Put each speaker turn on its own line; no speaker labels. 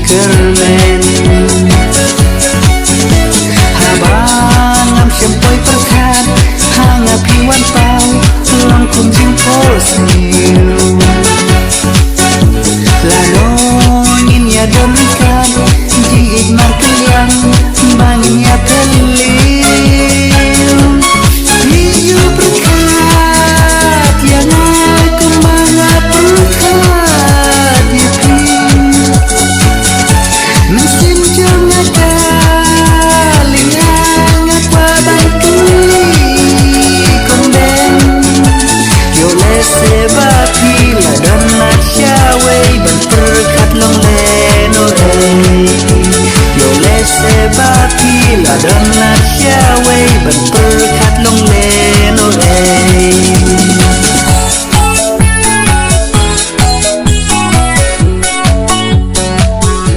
kermen habang am sempoi perkat hanga piwan pau long kum jing posiu lanonin ya demikan jigit markelian bangin ya pelil hiu berkat yang aku mangat berkat dipi mesin jangan kaling hangat babai kuli konden yo lese bapila dan nasyawe ban berkat long leno yo lese bapila dan nasyawe ban